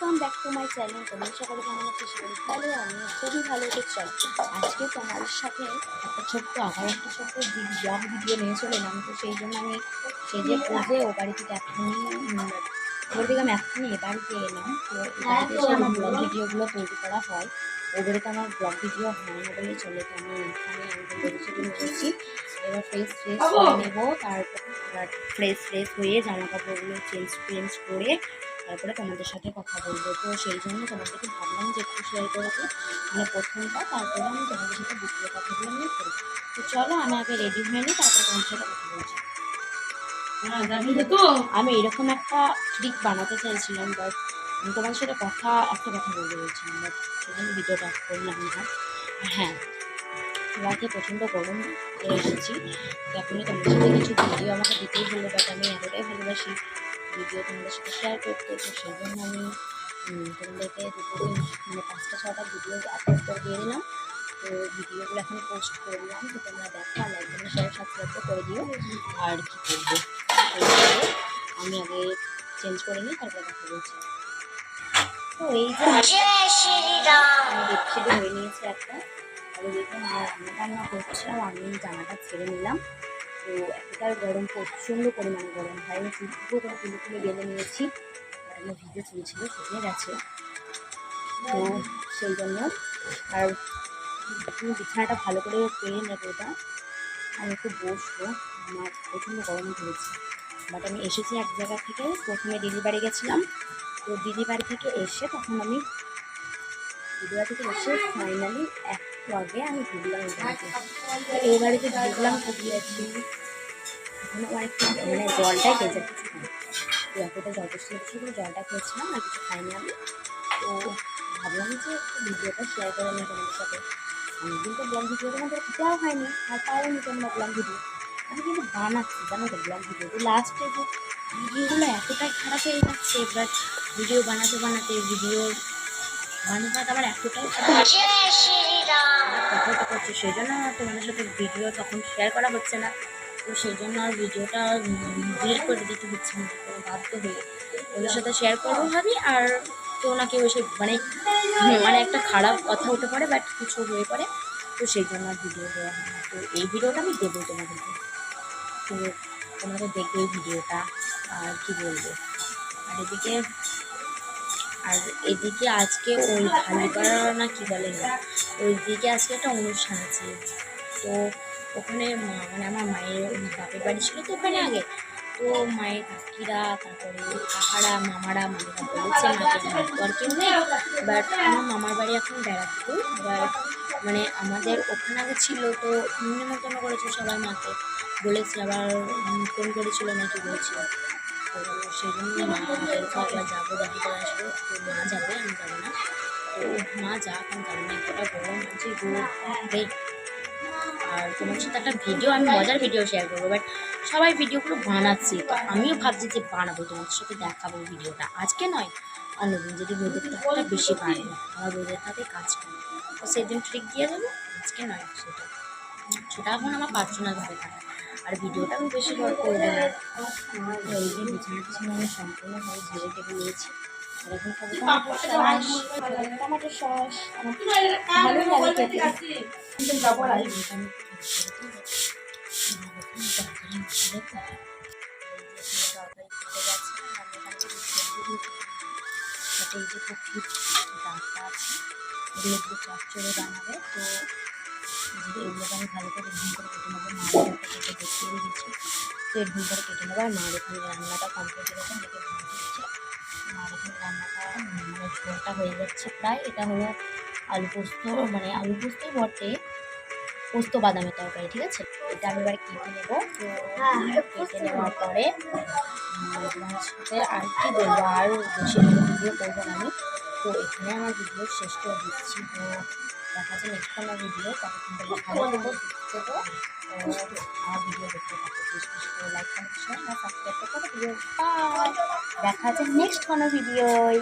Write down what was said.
Welcome back to my channel. তোমরা সকলে কেমন আছো? শরীর ভালো, আমি খুবই ভালো। তো চলো আজকে তোমার সাথে একটা ছোট্ট একটা ছোট্ট ব্লগ ভিডিও নিয়ে চলে এলাম। তো সেই জন্য আমি সেজে পুজে ও বাড়ি থেকে এক্ষুনি এ বাড়িতে এলাম। তো এ বাড়িতে এসে আমার ব্লগ ভিডিওগুলো তৈরি করা হয়। ও বাড়িতে আমার ব্লগ ভিডিও হয় না বলে চলে। তো আমি এখানে রেডি হয়েছি। এবার ফ্রেশ করে নেবো, তারপর ফ্রেশ হয়ে জামা কাপড়গুলো চেঞ্জ করে তারপরে তোমাদের সাথে কথা বলবো। তো সেই জন্য তোমাদেরকে ভাবলাম যে একটু শেয়ার করে দিই, মানে প্রথমটা, তারপরে আমি তোমাদের সাথে দ্বিতীয় কথাগুলো নিয়ে করি। তো চলো আমি আগে রেডি হয়ে নিই, তারপরে তোমার সাথে কথা বলছি। আমি এরকম একটা ট্রিক বানাতে চাইছিলাম, বাট আমি তোমাদের সাথে একটা কথা বলতে বলছিলাম, বাট সেই জন্য ভিডিওটা করলাম না। হ্যাঁ, রাতে প্রচণ্ড গরম করে এসেছি। এখনই তোমাদের সাথে কিছু ভিডিও আমাকে দিতেই হলো, বাট আমি এতটাই ভালোবাসি ভিডিও তোমাদের সাথে শেয়ার করতে। তো সেই জন্য আমি তোমাদেরকে দুপুরে মানে 5-6টা ভিডিও আপলোড করে দিয়ে দিলাম। তো ভিডিওগুলো এখন পোস্ট করে দিলাম। তো তোমরা দেখো, আর লাইক কমেন্ট শেয়ার সাবস্ক্রাইব করে দিও। আর কি করবো, আমি আগে চেঞ্জ করে নিই, তারপরে কথা বলছি। তো এই যে আমি বেডশিট হয়ে নিয়েছি একটা, আর দেখুন আমার রান্না করছে, আর আমি জামাটা ছেড়ে নিলাম। তো এতটাই গরম, প্রচণ্ড পরিমাণে গরম হয়। আমি চুলগুলো করে তুলে বেঁধে নিয়েছি, আর আমার ভিজে চুল ছিল, শুকিয়ে গেছে। তো সেই জন্য আর বিছানাটা ভালো করে পেরে নেবো, ওটা আমি একটু বসবো। আমার প্রচণ্ড গরম ধরেছে। বাট আমি এসেছি এক জায়গা থেকে, প্রথমে দিদি বাড়ি গেছিলাম। তো দিদি বাড়ি থেকে এসে তখন আমি ফাইনালি একটু আগে আমি ঢুকলাম এই বাড়িতে ঢুকছি। এখন আমার একটু মানে জলটাই খেয়ে যাচ্ছে। তো এতটা যথেষ্ট ছিল, জলটা খেয়েছিলাম, আর কিছু খাইনি আমি। তো ভাবলাম যে ভিডিওটা শেয়ার করে নিই তোমাদের সাথে। অনেকদিন তো ব্লগ ভিডিও তোমাদের দেওয়া হয়নি, আর পাওনি তোমরা ব্লগ ভিডিও। আমি কিন্তু বানাচ্ছি, জানো তো, ব্লগ ভিডিও। তো লাস্টে যে ভিডিওগুলো এতটাই খারাপ হয়ে যাচ্ছে, বাট ভিডিও বানাতে ভিডিও বানাতে আমার এতটাই কথা করছে, সেই জন্য আমার তোমাদের সাথে ভিডিও তখন শেয়ার করা হচ্ছে না। তো সেই জন্য আর ভিডিওটা ডিলিট করে দিতে হচ্ছে না, বাধ্য হয়ে ওদের সাথে শেয়ার করবো ভাবি। আর কেউ না কেউ এসে মানে একটা খারাপ কথা উঠে পড়ে, বাট কিছু হয়ে পড়ে। তো সেই জন্য আর ভিডিও দেওয়া হয় না। তো এই ভিডিওটা আমি দেবো তোমাদেরকে, তো তোমরা তো দেখবে এই ভিডিওটা। আর কি বলবো, এদিকে আজকে ওই ভালুকারা না কি বলে না, ওইদিকে আজকে একটা অনুষ্ঠান আছে। তো ওখানে মানে আমার মায়ের বাপের বাড়ি ছিল, তো ওখানে আগে তো মায়ের কাকিরা, তারপরে কাকারা, মামারা, মামিরা বলেছে মাকে ভাত তো আর কেউ নেই। বাট আমার মামার বাড়ি এখন ব্যারাকপুর। বাট মানে আমাদের ওখানে আগে ছিল, তো নিমন্ত্রণ করেছিল সবাই, মাকে বলেছে, আবার ফোন করেছিল নাকি বলছিল। তো সেই জন্য মা আমাদেরকে একবার যাবো, দেখা করে আসবো। তো মা যাবে, আমি যাবো না। তো মা যাক, আমি যাবো না, এতটা গরম আছে রোদ। আর তোমার সাথে একটা ভিডিও, আমি মজার ভিডিও শেয়ার করবো, বাট সবাই ভিডিওগুলো বানাচ্ছি। তো আমিও ভাবছি যে বানাবো, তোমাদের সাথে দেখাবো ভিডিওটা। আজকে নয়, অন্যদিন যদি রোদের তাপটা বেশি বাড়বে, আমার রোদের তাপে কাজ করে, তো সেই দিন ট্রিক দিয়ে দেবো। আজকে নয়, সেটা এখন আমার পার্সোনালভাবে থাকে। আর ভিডিওটা আমি বেশি বড় করবো না। এই যে বিছানাটা আমি সম্পূর্ণভাবে ঝেড়ে টেনে নিয়েছি। আর এখন খাবো টমেটো সস। আমার ভালো লাগে খেতে। এই যে কপির ডাঁটা আছে, এগুলো একটু চচ্চড়ে বানাবে। তো এগুলোকে আমি ভালো করে এরকম করে কেটে নেবো। মা কেটে দেখিয়ে দিচ্ছি, তো এরকম করে কেটে নেবো। আর মার এখানে রান্নাটা কমপ্লিট এরকম দেখে ভালো দিচ্ছে। মার এখানে রান্নাটা মানে ঝোলটা হয়ে যাচ্ছে প্রায়। এটা হলো আলু পোস্ত, মানে আলু পোস্তই বটে, পোস্ত বাদামের তরকারি, ঠিক আছে। এটা আমি এবার কেটে নেবো। তো কেটে নেওয়ার পরে তোমার সাথে আর কি বলবো, আর বেশি ভিডিও করবো না আমি। তো এখানে আমার ভিডিও শেষ করে দিচ্ছি। তো দেখা যায় নেক্সট কোনো ভিডিও, তখন তোমরা ভালো দেবো দেবো। তো আমার ভিডিও দেখতে থাকো, বেশি বেশি করে লাইক কমেন্ট শেয়ার আর সাবস্ক্রাইব করতে ভিডিও। বাই, দেখা যায় নেক্সট কোনো ভিডিওয়।